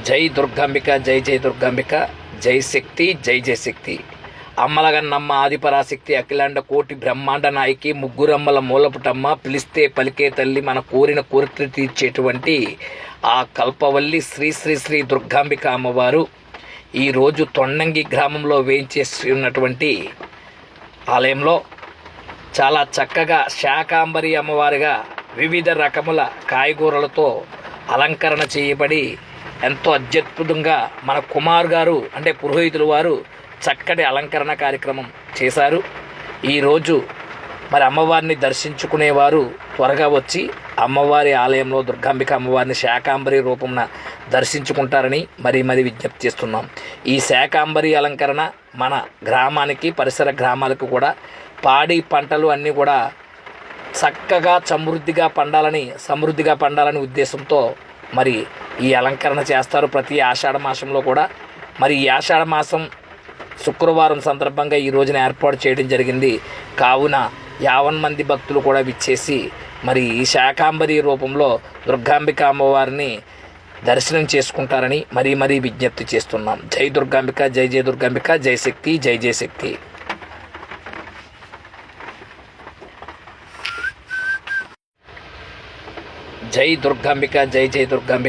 జై దుర్గాంబిక, జై జై దుర్గాంబిక, జై శక్తి, జై జై శక్తి. అమ్మలగన్నమ్మ, ఆదిపరాశక్తి, అఖిలాండ కోటి బ్రహ్మాండ నాయకి, ముగ్గురమ్మల మూలపుటమ్మ, పిలిస్తే పలికే తల్లి, మన కోరిన కోరికలు తీర్చేటువంటి ఆ కల్పవల్లి శ్రీ శ్రీ శ్రీ దుర్గాంబిక అమ్మవారు ఈరోజు తొండంగి గ్రామంలో వేయించేసి ఉన్నటువంటి ఆలయంలో చాలా చక్కగా శాకాంబరి అమ్మవారిగా వివిధ రకముల కాయగూరలతో అలంకరణ చేయబడి ఎంతో అత్యద్భుతంగా మన కుమార్ గారు అంటే పురోహితులు వారు చక్కటి అలంకరణ కార్యక్రమం చేశారు. ఈరోజు మరి అమ్మవారిని దర్శించుకునేవారు త్వరగా వచ్చి అమ్మవారి ఆలయంలో దుర్గాంబిక అమ్మవారిని శాకాంబరి రూపంన దర్శించుకుంటారని మరీ విజ్ఞప్తి చేస్తున్నాం. ఈ శాకాంబరి అలంకరణ మన గ్రామానికి, పరిసర గ్రామాలకు కూడా పాడి పంటలు అన్నీ కూడా చక్కగా సమృద్ధిగా పండాలని ఉద్దేశంతో మరి ఈ అలంకరణ చేస్తారు ప్రతి ఆషాఢ మాసంలో కూడా. మరి ఈ ఆషాఢ మాసం శుక్రవారం సందర్భంగా ఈ రోజున ఏర్పాటు చేయడం జరిగింది. కావున 50 మంది భక్తులు కూడా విచ్చేసి మరి ఈ శాకాంబరి రూపంలో దుర్గాంబిక అమ్మవారిని దర్శనం చేసుకుంటారని మరీ విజ్ఞప్తి చేస్తున్నాం. జై దుర్గాంబిక, జై జై దుర్గాంబిక, జై శక్తి, జై జై శక్తి. జై దుర్గాంబిక, జై జై దుర్గాంబిక.